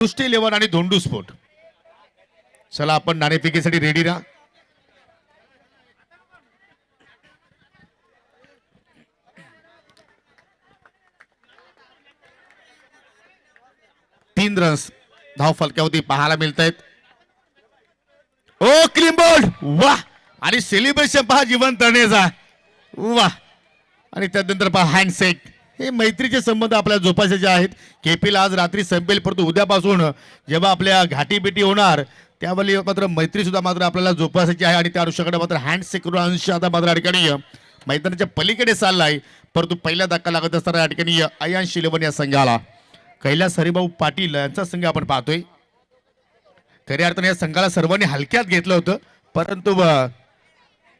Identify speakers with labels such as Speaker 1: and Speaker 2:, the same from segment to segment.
Speaker 1: दृष्टी 11 आणि धोंडू स्फोट. चला आपण नाणेफेकीसाठी रेडी राहा. तीन रन्स धाव फलकावरती पाहायला मिळत आहेत. ओ क्लीन बोल्ड वा आणि सेलिब्रेशन पहा जीवन तरणेचा वा आणि त्यानंतर पहा हँडशेक. हे मैत्रीचे संबंध आपल्याला जोपासायचे आहेत. केपीला आज रात्री संपेल परंतु उद्यापासून जेव्हा आपल्या घाटीपेटी होणार त्यावेळी मात्र मैत्री सुद्धा मात्र आपल्याला जोपासायची आहे आणि त्या अनुषंगाने मात्र हँडशेक करून अंश आता मात्र या ठिकाणी मैदानाच्या पलीकडे चाललाय. परंतु पहिला धक्का लागत असताना या ठिकाणी अयांश 11 या संघाला कैलास हरिभाऊ पाटील यांचा संघ आपण पाहतोय. खऱ्या अर्थाने या संघाला सर्वांनी हलक्यात घेतलं होतं परंतु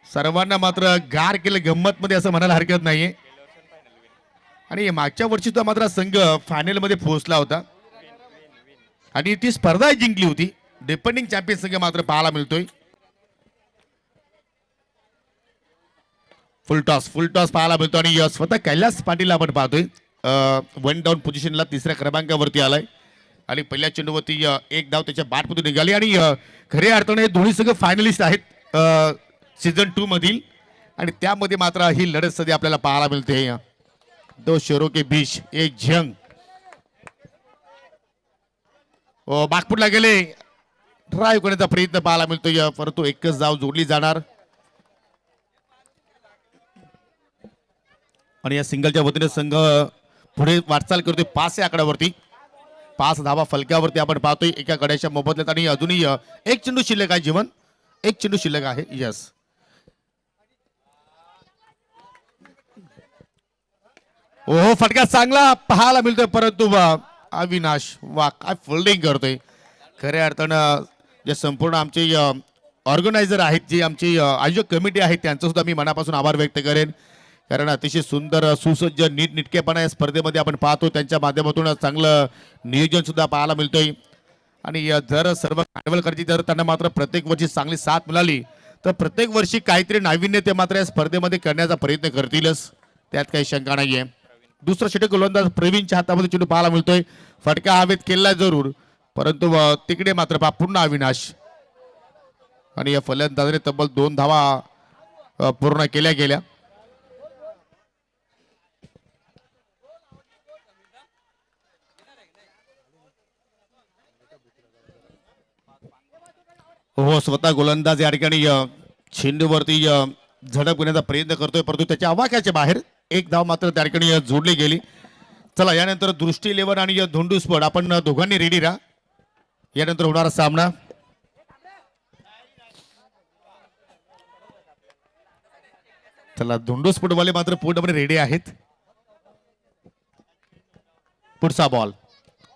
Speaker 1: सर्वांना मात्र गार केलं गंमत मध्ये असं म्हणायला हरकत नाहीये. आणि मागच्या वर्षी तो मात्र संघ फायनल मध्ये पोहोचला होता आणि ती स्पर्धा जिंकली होती. डिपेंडिंग चॅम्पियन संघ मात्र पाहायला मिळतोय. फुल टॉस पाहायला मिळतो आणि स्वतः कैलास पाटील आपण पाहतोय वन डाऊन पोझिशनला तिसऱ्या क्रमांकावरती आलाय आणि पहिल्या चेंडूवरती एक धाव त्याच्या बॅटमधून निघाली आणि खऱ्या अर्थाने दोन्ही संघ फायनलिस्ट आहेत सीझन 2 मधील आणि त्यामध्ये मात्र ही लढत सध्या आपल्याला पाहायला मिळते. दो शेरों के बीच एक जंग. बागपूरला गेले ड्राईव्ह करण्याचा प्रयत्न पाहायला मिळतोय परंतु एकच धाव जोडली जाणार आणि या सिंगलच्या वतीने संघ पुढे वाटचाल करतोय 5 या आकड्यावरती. 5 धावा फलक्यावरती आपण पाहतोय एका गड्याच्या मोबदल्यात आणि अजूनही एक चेंडू शिल्लक आहे. जीवन एक चेंडू शिल्लक आहे. यस ओहो फटका चांगला पाहायला मिळतोय परंतु अविनाश वा काय फिल्डिंग करतोय. खऱ्या अर्थानं जे संपूर्ण आमचे ऑर्गनायझर आहेत जे आमची आयोजक कमिटी आहे त्यांचं सुद्धा मी मनापासून आभार व्यक्त करेन कारण अतिशय सुंदर सुसज्ज नीटनेटकेपणा या स्पर्धेमध्ये आपण पाहतो. त्यांच्या माध्यमातून चांगलं नियोजन सुद्धा पाहायला मिळतोय आणि जर सर्व खांडवलकरची जर त्यांना मात्र प्रत्येक वर्षी चांगली साथ मिळाली तर प्रत्येक वर्षी काहीतरी नाविन्य ते मात्र या स्पर्धेमध्ये करण्याचा प्रयत्न करतीलच त्यात काही शंका नाहीये. दुसरा षटक गोलंदाज प्रवीणच्या हातामध्ये चेंडू पाहायला मिळतोय. फटका हवेत केला जरूर परंतु तिकडे मात्र पूर्ण अविनाश आणि या फलंदाजाने तब्बल 2 धावा पूर्ण केल्या गेल्या. हो स्वतः गोलंदाज या ठिकाणी चेंडूवरती झडप घेण्याचा प्रयत्न करतोय परंतु त्याच्या आवाक्याच्या बाहेर एक धाव मात्र त्या ठिकाणी जोडली गेली. चला यानंतर दृष्टी 11 आणि धोंडू स्फोट आपण दोघांनी रेडी राहा. यानंतर होणारा सामना चला धोंडू स्फोटवाले मात्र पूर्णपणे रेडी आहेत. पुढचा बॉल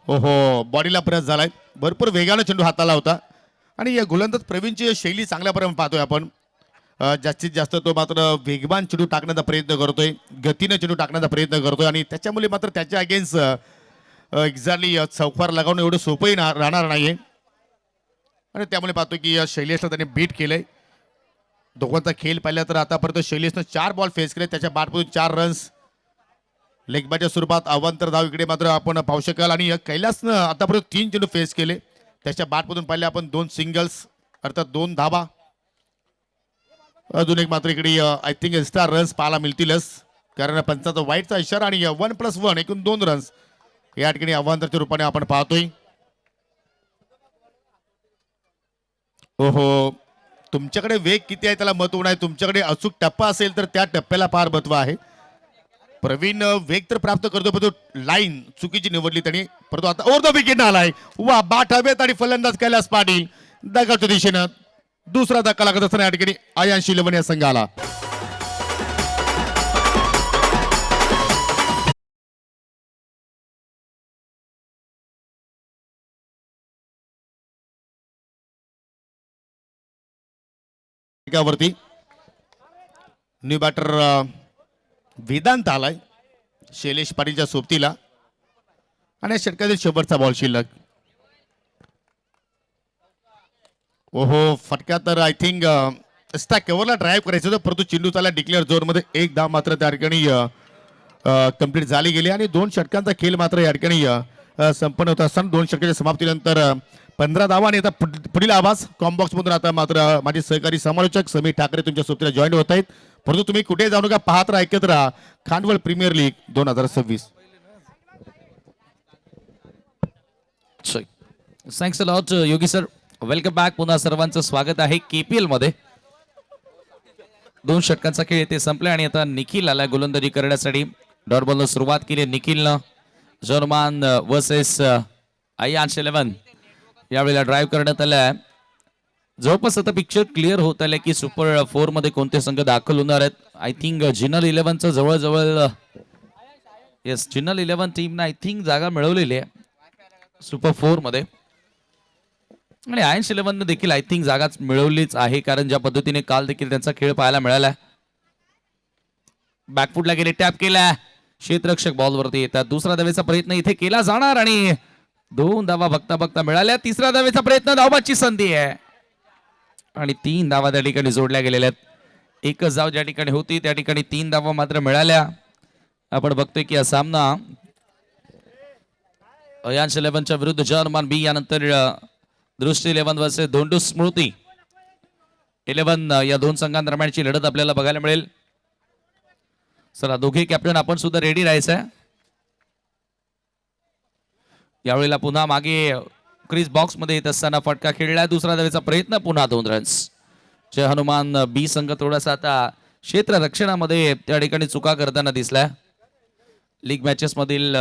Speaker 1: ओहो बॉडीला प्रेस झालाय. भरपूर वेगाने चेंडू हाताला होता आणि या गोलंदाज प्रवीणची शैली चांगल्या प्रमाणात पाहतोय आपण. जास्तीत जास्त तो मात्र वेगवान चेंडू टाकण्याचा प्रयत्न करतोय गतीने चेंडू टाकण्याचा प्रयत्न करतोय आणि त्याच्यामुळे मात्र त्याच्या अगेन्स्ट एक्झॅक्टली चौकार लगावणं एवढं सोपंही राहणार नाहीये आणि त्यामुळे पाहतोय की शैलेशला त्याने बीट केलंय. दोघांचा खेळ पाहिला तर आतापर्यंत शैलेशनं 4 बॉल फेस केले त्याच्या बॅटमधून 4 रन्स लेगबाच्या स्वरूपात अवांतर धाव इकडे मात्र आपण पाहू शकाल आणि कैलासनं आतापर्यंत 3 चेंडू फेस केले त्याच्या बॅटमधून पाहिले आपण 2 सिंगल्स अर्थात 2 धावा. अजून एक मात्र इकडे आय थिंक एक्स्ट्रा रन्स पाहायला मिळतीलच कारण पंचाचा वाईटचा इशारा आणि 1+1 एकूण 2 रन्स या ठिकाणी अवांतरच्या रूपाने आपण पाहतोय. ओहो तुमच्याकडे वेग किती आहे त्याला महत्व नाही. तुमच्याकडे अचूक टप्पा असेल तर त्या टप्प्याला फार महत्व आहे. प्रवीण वेग तर प्राप्त करतो परंतु लाईन चुकीची निवडली त्यांनी परंतु आता ओव्हर द विकेट आलाय. वा बाट हवेत आणि फलंदाज कैलास पाटील दगाच्या दिशेनं दुसरा धक्का लागत असताना या ठिकाणी अयांश 11 या संघाला वरती न्यू बॅटर वेदांत आलाय शैलेश पाटीलच्या सोबतीला आणि षटकातील शेवटचा बॉल शिल्लक. ओहो फटका तर आय थिंक कव्हरला ड्राईव्ह करायचं होतं परंतु चेंडू चाला डिक्लेअर झोन मध्ये एक धाव मात्र त्या ठिकाणी कंप्लीट झाली गेली आणि 2 षटकांचा खेळ मात्र या ठिकाणी संपन्न होत असताना 2 षटकाच्या समाप्तीनंतर 15 धावा आणि आता पुढील आवाज कॉम्बॉक्स मधून आता मात्र माझे सहकारी समालोचक समीर ठाकरे तुमच्या सोबतीला जॉईन होत आहेत. परंतु तुम्ही कुठे जाऊ नका, पाहत राहा, ऐकत राहा Khanaval premier league 2026.
Speaker 2: Thanks a lot Yogi sir. Welcome back. पुन्हा सर्वांचं स्वागत आहे KPL मध्ये. 2 षटकांचा खेळ येथे संपला आणि आता निखिल आला गोलंदाजी करण्यासाठी. डॉट बॉलनं सुरुवात केली निखिलनं. जर्मान वर्सेस आयांश 11 यावेळेला ड्राईव्ह करण्यात आलाय. जवळपास आता पिक्चर क्लिअर होत आलंय की सुपर 4 मध्ये कोणते संघ दाखल होणार आहेत. आय थिंक जिनल 11चं जवळजवळ येस जिनल 11 टीमनं आय थिंक जागा मिळवलेली आहे सुपर 4 मध्ये आणि आयन्स 11 देखील आय थिंक जागा मिळवलीच आहे, कारण ज्या पद्धतीने काल देखील त्यांचा खेळ पाहायला मिळाला. बॅकफुटला गेले, टॅप केला, क्षेत्ररक्षक बॉलवरती येतात. दुसरा धावेचा प्रयत्न इथे केला जाणार आणि 2 धावा बघता बघता मिळाल्या. तिसरा धावेचा प्रयत्न, धावबाची संधी आहे आणि 3 धावा त्या ठिकाणी जोडल्या गेलेल्या आहेत. एकच धाव ज्या ठिकाणी होती त्या ठिकाणी 3 धावा मात्र मिळाल्या. आपण बघतोय की हा सामना आयांश 11च्या विरुद्ध जर्मन बी, यानंतर दृष्टी 11 वर्सेस धोंडू स्मृती 11 या 2 संघांदरम्यानची लढत आपल्याला बघायला मिळेल. चला दोघे कॅप्टन आपण सुद्धा रेडी राहायचंय. यावेळेला पुन्हा मागे क्रिस बॉक्स मध्ये येत असताना फटका खेळला. दुसरा धावेचा प्रयत्न, पुन्हा 2 रन्स. जय हनुमान बी संघ थोडासा आता क्षेत्र रक्षणामध्ये त्या ठिकाणी चुका करताना दिसलाय. लीग मॅचेस मधील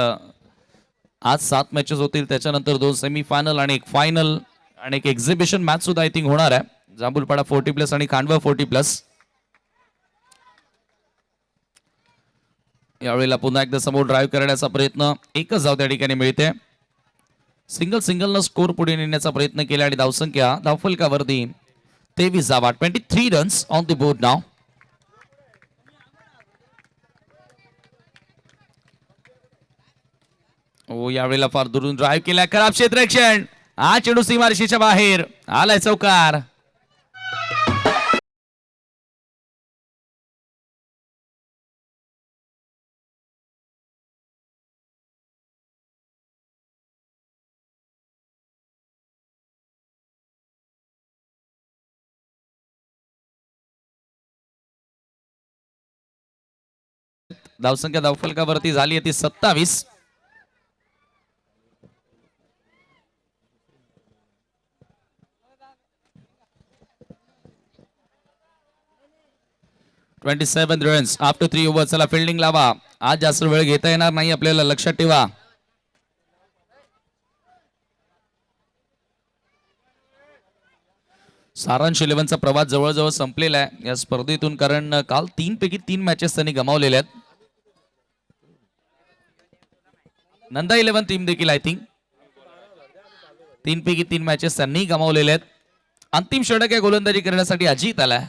Speaker 2: आज 7 मॅचेस होतील, त्याच्यानंतर 2 सेमीफायनल आणि एक फायनल आणि एक एक्झिबिशन मॅच सुद्धा आय थिंक होणार आहे. जांभूलपाडा 40+ आणि खांडवा 40+. यावेळेला पुन्हा एकदा समोर ड्राईव्ह करण्याचा प्रयत्न, एकच धाव त्या ठिकाणी मिळते. सिंगल न स्कोर पुढे नेण्याचा प्रयत्न केला आणि धावसंख्या धावफलकावरती 23 धावा, 23 रन्स ऑन द बोर्ड नाव. यावेळेला फार दुरून ड्राईव्ह केला, खराब क्षेत्ररक्षण, हा चेंडू सीमारेषेच्या बाहेर आलाय, चौकार. धावसंख्या धावफलकावरती झाली आहे ती 27. Runs after 3 over. चला फिल्डिंग लावा, आज जास्त वेळ घेता येणार नाही आपल्याला, लक्षात ठेवा. सारांश 11चा प्रवास जवळजवळ संपलेला आहे या स्पर्धेतून, कारण काल 3 पैकी 3 मॅचेस त्यांनी गमावलेल्या आहेत. नंदा 11 टीम देखील आय थिंक 3 पैकी 3 मॅचेस त्यांनी गमावलेल्या आहेत. अंतिम षटक या गोलंदाजी करण्यासाठी अजित आलाय.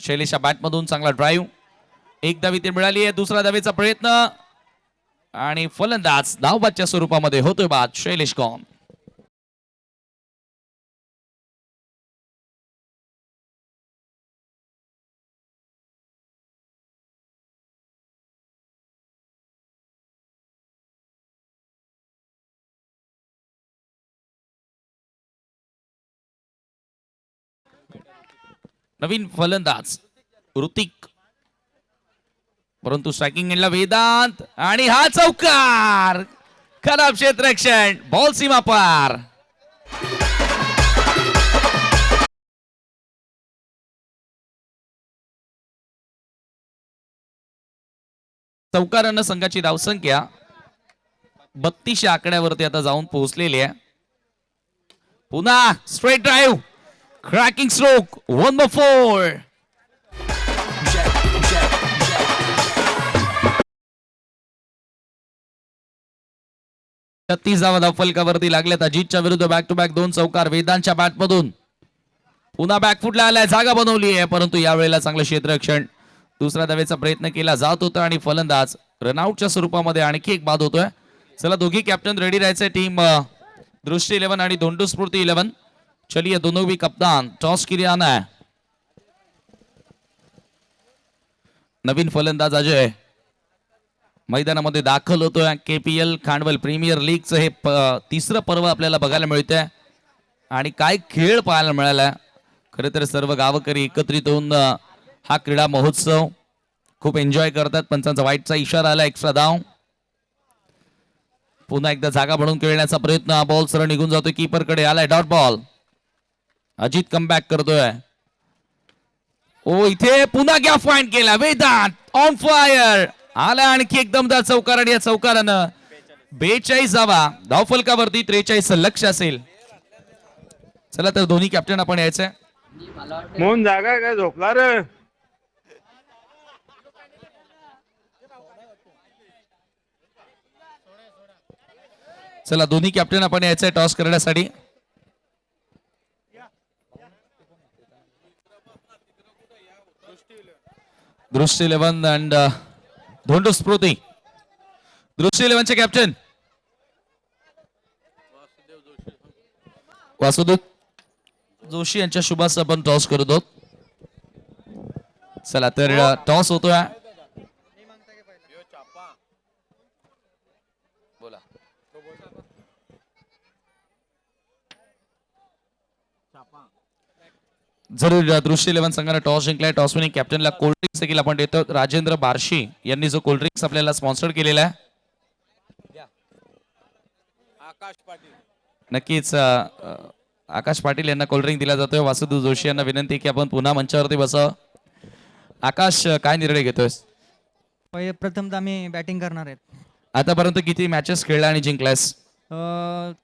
Speaker 2: शैलेशच्या बॅटमधून चांगला ड्राईव्ह, एक धाव इथे मिळाली आहे. दुसरा धावेचा प्रयत्न आणि फलंदाज धावबादच्या स्वरूपामध्ये होतोय बाद. शैलेश गॉन. नवीन फलंदाज ऋतिक, परंतु स्ट्रायकिंग एंडला वेदांत आणि हा चौकार, खराब क्षेत्ररक्षण, बॉल सीमा पार. चौकारानं संघाची धावसंख्या 32 आकड्यावरती आता जाऊन पोहोचलेली आहे. पुन्हा स्ट्रेट ड्राईव्ह, क्रॅकिंग स्ट्रोक, 1/4. 36 धावा धावफलकावरती लागल्यात. अजितच्या विरुद्ध बॅक टू बॅक 2 चौकार वेदांतच्या बॅटमधून. पुन्हा बॅकफुटला आलाय, जागा बनवली आहे, परंतु यावेळेला चांगलं क्षेत्ररक्षण. दुसरा धावेचा प्रयत्न केला जात होता आणि फलंदाज रनआउटच्या स्वरूपामध्ये आणखी एक बाद होतोय. चला दोघी कॅप्टन रेडी राहायचे. टीम दृष्टी 11 आणि धोंडू स्फूर्ती 11. चलिए दोनों भी कप्तान, टॉस के लिए आना है. नवीन फलंदाज अजय, मैदानामध्ये दाखल होतोय. KPL खांडवल प्रीमियर लीगचं हे तिसरं पर्व आपल्याला बघायला मिळतंय आणि काय खेळ पाहायला मिळाला. खरं तर सर्व गावकरी एकत्रित होऊन हा क्रीडा महोत्सव खूप एन्जॉय करतात. पंचांचा वाईटचा इशारा आला. एक्स्ट्रा धाव. पुन्हा एकदा जागा बनवून खेळण्याचा प्रयत्न. बॉल सरळ निघून जातोय. कीपरकडे आलाय डॉट बॉल. अजित कमबॅक करतोय. ओ इथे पुन्हा गॅप फाइंड केला. वेदांत ऑन फायर आला. आणखी एक दमदार चौकार आणि या चौकारानं 42 धावा धावफलकावरती. 43 लक्ष असेल. चला तर दोन्ही कॅप्टन आपण यायचंय.
Speaker 3: मोहन जागा काय झोपला रे.
Speaker 2: चला दोन्ही कॅप्टन आपण यायचंय टॉस करण्यासाठी. दृष्टी 11 अँड धोंडू स्मृती. दृष्टी 11 चे कॅप्टन वासुदेव जोशी यांच्या शुभास आपण टॉस करत आहोत. चला तर टॉस होतोय. बोला. जरूर दृष्टी 11 संघाने टॉस जिंकलाय. टॉस विनिंग कॅप्टनला कोल्ड ड्रिंक्स देखील आपण देतो. राजेंद्र बार्शी यांनी जो कोल्ड ड्रिंक्स आपल्याला स्पॉन्सर केलेला आहे. नक्कीच आकाश पाटील यांना कोल्ड ड्रिंक दिला जातोय. वासुदेव जोशी यांना विनंती की आपण पुन्हा मंचावरती बसावं. आकाश काय निर्णय घेतोयस?
Speaker 4: प्रथमतः आम्ही बॅटिंग करणार आहेत.
Speaker 2: आतापर्यंत किती मॅचेस खेळला आणि जिंकलायस?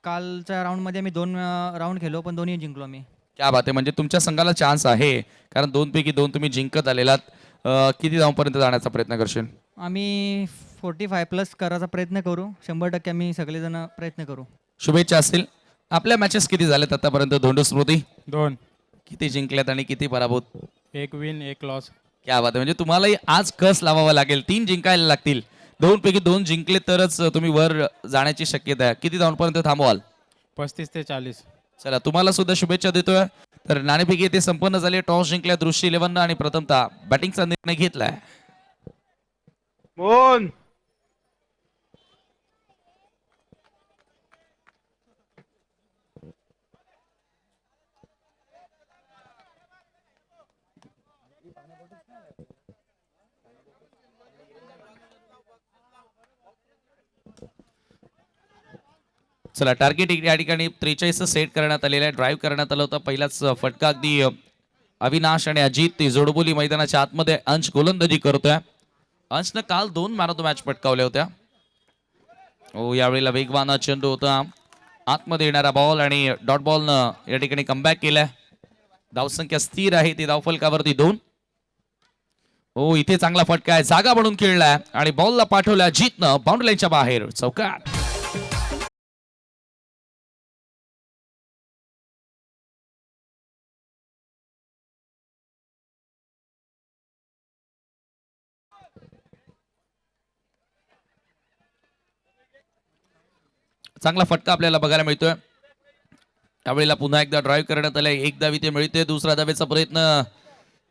Speaker 4: कालच्या राऊंडमध्ये आम्ही 2 राऊंड खेळलो पण दोन्ही जिंकलो आम्ही.
Speaker 2: क्या बात आहे. म्हणजे तुमच्या संघाला चान्स आहे कारण 2 पैकी 2 तुम्ही जिंकत आलेलात. किती धावांपर्यंत जाण्याचा प्रयत्न करशील?
Speaker 4: आम्ही 45+ करायचा प्रयत्न करू. 100% आम्ही सगळेजण प्रयत्न करू.
Speaker 2: शुभेच्छा असतील. आपल्या मॅचेस किती झाल्यात आतापर्यंत धोंडू स्मृती?
Speaker 3: 2.
Speaker 2: किती जिंकल्यात आणि किती पराभूत?
Speaker 3: 1 विन 1 लॉस.
Speaker 2: क्या बात आहे. म्हणजे तुम्हालाही आज कस लावावा लागेल. 3 जिंकायला लागतील. 2 पैकी 2 जिंकले तरच तुम्ही वर जाण्याची शक्यता आहे. किती धावांपर्यंत थांबवाल?
Speaker 3: 35 ते 40.
Speaker 2: चला तुम्हाला सुद्धा शुभेच्छा देतोय. तर नाणेफेक येथे संपन्न झाली. टॉस जिंकल्या दृष्टी 11 आणि प्रथमतः बॅटिंगचा निर्णय घेतलाय.
Speaker 3: मोहन
Speaker 2: चला टार्गेट या ठिकाणी 43 सेट करण्यात आलेला आहे. ड्राईव्ह करण्यात आलं होतं. पहिलाच फटका अगदी अविनाश आणि अजित ती जोडबोली मैदानाच्या आतमध्ये अंश गोलंदाजी करतोय. अंशनं काल 2 मॅन ऑफ द मॅच पटकावल्या होत्या. ओ यावेळेला वेगवान चेंडू होता. आतमध्ये येणारा बॉल आणि डॉट बॉलनं या ठिकाणी कमबॅक केलाय. धावसंख्या स्थिर आहे ती धावफलकावरती 2. ओ इथे चांगला फटका आहे. जागा बनून खेळलाय आणि बॉलला पाठवला अजितनं बाउंड्री लाईनच्या बाहेर. चौकार. चांगला फटका आपल्याला बघायला मिळतोय. त्यावेळेला पुन्हा एकदा ड्राईव्ह करण्यात आलाय. 1 धाव इथे मिळते. दुसरा धावेचा प्रयत्न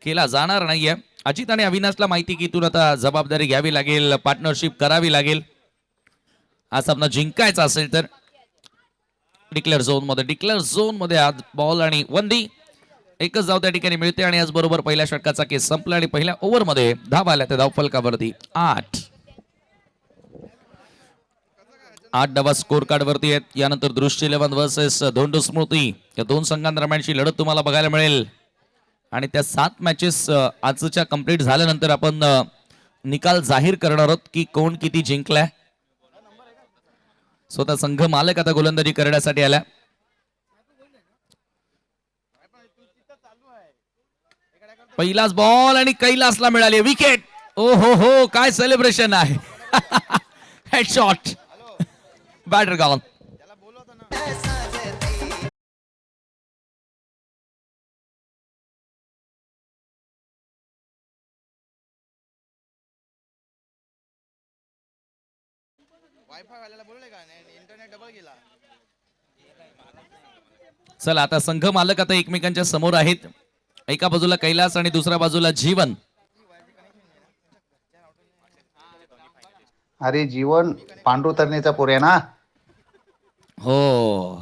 Speaker 2: केला जाणार नाहीये. अजित आणि अविनाशला माहिती की इथून आता जबाबदारी घ्यावी लागेल. पार्टनरशिप करावी लागेल. आज सामना जिंकायचा असेल तर डिक्लेअर झोन मध्ये आज बॉल आणि वंदी. एकच धाव त्या ठिकाणी मिळते आणि याचबरोबर पहिल्या षटकाचा केस संपला आणि पहिल्या ओव्हरमध्ये धावा आल्या त्या धावफलकावरती 8 धावा स्कोर कार्ड वरती आहेत. यानंतर दृष्टी 11 वर्सेस धोंडू स्मृती या 2 संघांदरम्यानची लढत तुम्हाला बघायला मिळेल. आणि त्या 7 मॅचेस आजच्या कंप्लीट झाल्यानंतर आपण निकाल जाहीर करणार आहोत की कोण किती जिंकलाय. स्वतः संघ मालक आता गोलंदाजी करण्यासाठी आला. पहिलाच बॉल आणि कैलासला मिळाली विकेट. ओ हो काय सेलिब्रेशन आहे. हेडशॉट. Batter gone. चला आता संघ मालक आता एकमेकांच्या समोर आहेत. एका बाजूला कैलास आणि दुसऱ्या बाजूला जीवन.
Speaker 5: अरे जीवन पांडुतरणीचा पोऱ्या ना.
Speaker 2: हो.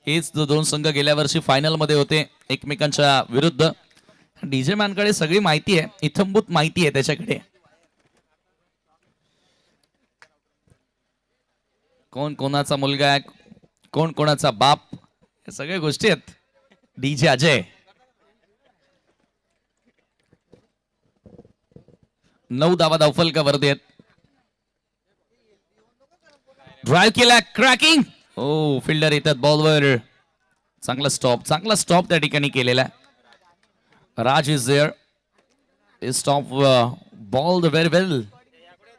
Speaker 2: हेच दोन संघ गेल्या वर्षी फायनल मध्ये होते एकमेकांच्या विरुद्ध. डीजे मॅनकडे सगळी माहिती आहे, इथंभूत माहिती आहे त्याच्याकडे. कोण कोणाचा मुलगा आहे, कोण कोणाचा बाप, या सगळ्या गोष्टी आहेत डीजे अजय. 9 धावा धावफलकावरती आहेत. ड्राईव्ह केला, क्रॅकिंग. ओ फिल्डर येतात बॉलवर. चांगला स्टॉप त्या ठिकाणी केलेला आहे. Raj is there. He stopped ball very well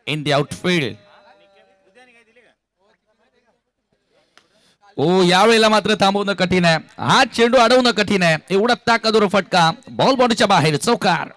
Speaker 2: in the outfield. ओ यावेळेला मात्र थांबवणं कठीण आहे. हा चेंडू अडवणं कठीण आहे. एवढा ताकदवर फटका, बॉल बॉडीच्या बाहेर, चौकार.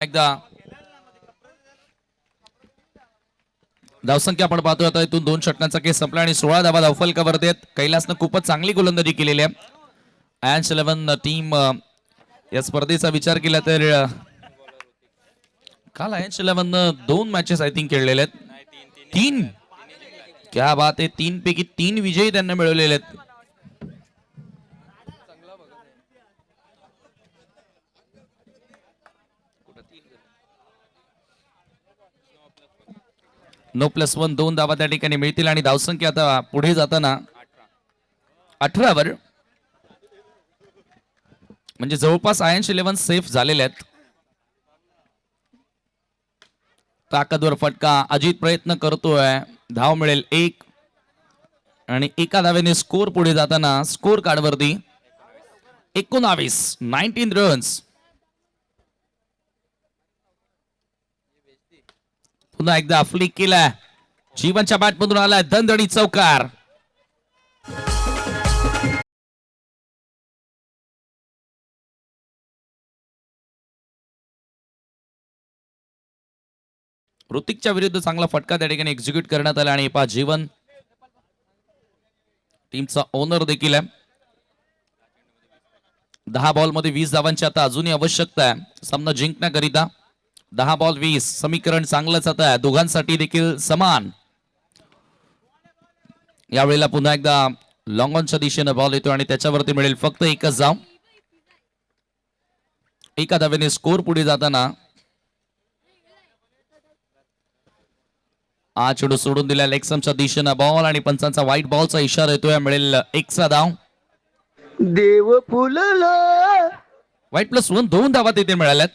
Speaker 2: एकदा धावसंख्या आपण पाहतोय आता. इथून 2 षटकांचा केस संपला आणि 16 धावा धावफलकावरती आहेत. कैलासनं खूपच चांगली गोलंदाजी केलेली आहे. आयन्स 11 टीम या स्पर्धेचा विचार केला तर काल आयन्स 11 2 मॅचेस आय थिंक खेळलेले आहेत. 3 क्या बात आहे. 3 पैकी 3 विजयी त्यांना मिळवलेले आहेत. नो प्लस 1 2 धावा त्या ठिकाणी मिळतील आणि धावसंख्या आता पुढे जाताना 18 वर, म्हणजे जवळपास आयन्स 11 सेफ झालेले आहेत. ताकदवर फटका, अजित प्रयत्न करतोय, धाव मिळेल 1 आणि एका धावेने स्कोर पुढे जाताना स्कोर कार्ड वरती 19 रन्स. पुन्हा एकदा फ्लिक केला, जीवनच्या बॅट मधून आला दणदणी चौकार. ऋतिकच्या विरुद्ध चांगला फटका त्या ठिकाणी एक्झिक्यूट करण्यात आला आणि जीवन टीमचा ओनर देखील आहे. 10 बॉल मध्ये 20 धावांची आता अजूनही आवश्यकता आहे सामना जिंकण्याकरिता. 10 बॉल 20 समीकरण चांगलंच आता आहे दोघांसाठी देखील समान. यावेळेला पुन्हा एकदा लॉंग ऑनच्या दिशेने बॉल येतो आणि त्याच्यावरती मिळेल फक्त एकच धाव. एका धावेने स्कोर पुढे जाताना चेंडू सोडून दिला लेक्समच्या दिशेनं बॉल आणि पंचांचा व्हाईट बॉलचा इशारा येतोय. मिळेल एक्स्ट्रा धाव.
Speaker 6: देव फुलला
Speaker 2: व्हाईट +1 2 धावा तिथे मिळाल्यात.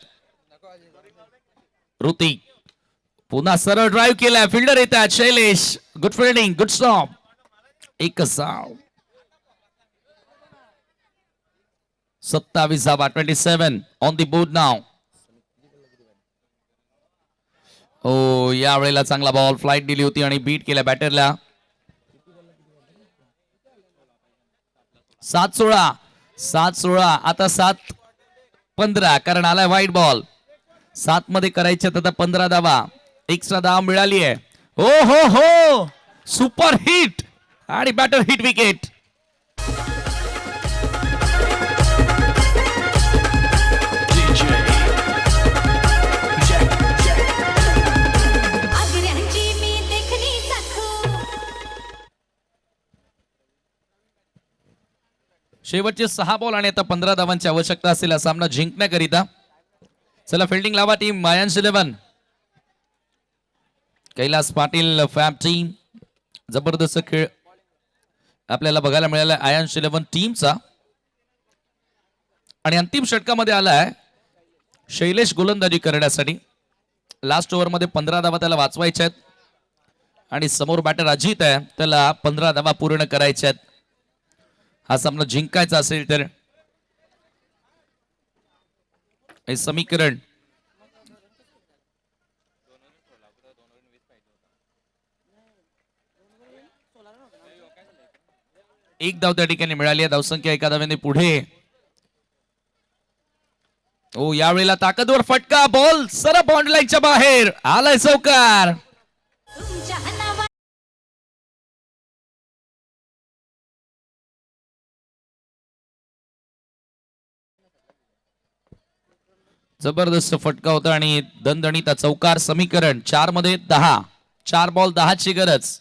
Speaker 2: ऋतिक पुन्हा सरळ ड्राईव्ह केलाय, फिल्डर येतात Shailesh. Good fielding, good stop. एकच धाव. 27 धावा, 27 ऑन दी बोर्ड नाव. हो यावेळेला चांगला बॉल फ्लाइट दिली होती आणि बीट केला बॅटरला. 7-16 आता 7-15 कारण आलाय व्हाईट बॉल. 7 मध्ये करायचे आता 15 धावा. एक्स्ट्रा धाव मिळाली आहे. हो हो हो सुपर हिट आणि बॅटर हिट विकेट. शेवटचे 6 बॉल आणि आता 15 धावांची आवश्यकता असेल सामना जिंकण्याकरिता. चला फिल्डिंग लावा टीम आयन्स 11. Kailas Patil fab team. जबरदस्त खेळ आपल्याला बघायला मिळाला आयन्स 11 टीमचा. आणि अंतिम षटकामध्ये आलाय शैलेश गोलंदाजी करण्यासाठी. लास्ट ओव्हर मध्ये 15 धावा त्याला वाचवायच्या आहेत आणि समोर बॅटर अजित आहे, त्याला 15 धावा पूर्ण करायच्या आहेत. हा सामना जिंकायचा असेल तर हे समीकरण एक धाव त्या ठिकाणी मिळाली आहे. धावसंख्या एका धावेने पुढे. ओ यावेळेला ताकदवर फटका, बॉल सरळ बॉन्ड लाईनच्या बाहेर आलाय चौकार. जबरदस्त फटका होता आणि दणदणीचा चौकार. समीकरण 4 मध्ये 10. 4 बॉल 10 ची गरज.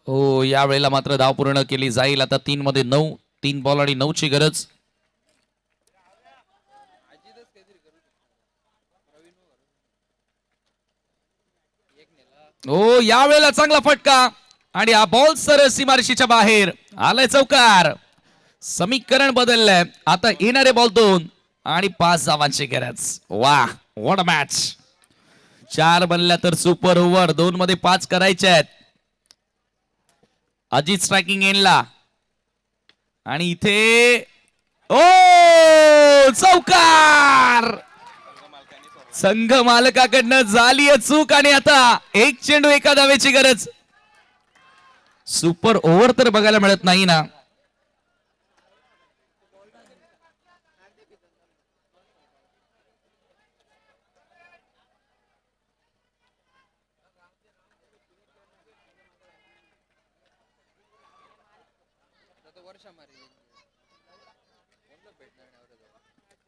Speaker 2: हो यावेळेला मात्र धाव पूर्ण केली जाईल. आता 3 मध्ये 9. 3 बॉल आणि 9 ची गरज. हो यावेळेला चांगला फटका आणि हा बॉल सरळ सीमारेषेच्या बाहेर आलाय चौकार. समीकरण बदललंय. आता येणारे बॉल 2 आणि 5 धावांची गरज. वा व्हॉट अ मॅच. 4 बनल्या तर सुपर ओव्हर. 2 मध्ये 5 करायचे आहेत. अजित स्ट्रायकिंग एंडला आणि इथे ओ चौकार. संघ मालकाकडनं झाली चूक आणि आता एक चेंडू एका धावेची गरज. सुपर ओव्हर तर बघायला मिळत नाही ना.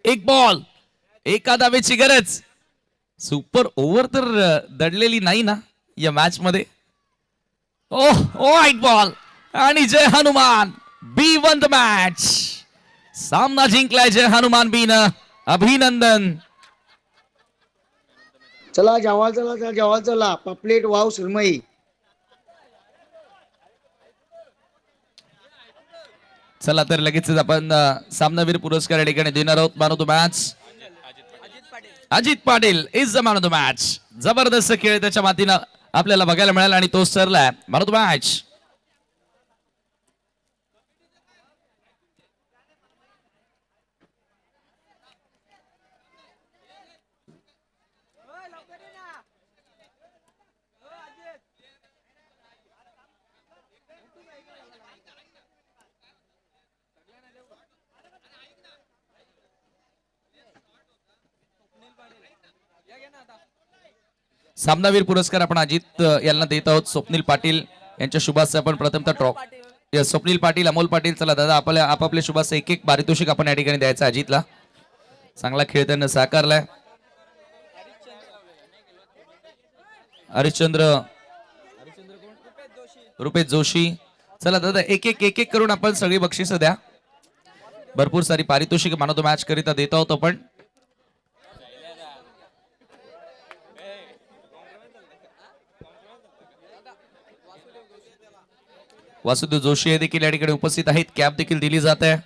Speaker 2: एक बॉल एका धावेची गरज. सुपर ओव्हर तर दडलेली नाही ना या मॅच मध्ये. ओह व्हाईट बॉल आणि जय हनुमान बी वन द मॅच. सामना जिंकलाय जय हनुमान बी न. अभिनंदन.
Speaker 6: चला जेवाल चला जेवाल चला. पापलेट वाव सुरमई.
Speaker 2: चला तर लगेचच आपण सामनावीर पुरस्कार या ठिकाणी देणार आहोत. Man of the match Ajit Patil is the man of the match. जबरदस्त खेळ त्याच्या मातीनं आपल्याला बघायला मिळाला आणि तो ठरलाय मॅन ऑफ द मॅच. सामनावीर पुरस्कार आपण अजित यांना देत आहोत. स्वप्नील पाटील यांच्या शुभास आपण प्रथमतः ट्रॉफी. स्वप्नील पाटील, अमोल पाटील. चला दादा आपल्या आपापल्या शुभास एक एक पारितोषिक आपण या ठिकाणी द्यायचं अजितला. चांगला खेळ त्यांना साकारलाय. हरिश्चंद्र, रुपेश जोशी. चला दादा एक एक करून आपण सगळी बक्षिसं द्या. भरपूर सारी पारितोषिक मॅन ऑफ द मॅच करिता देत आहोत आपण. वासुदेव जोशी हे देखील या ठिकाणी उपस्थित आहेत. कॅप देखील दिली जात आहे.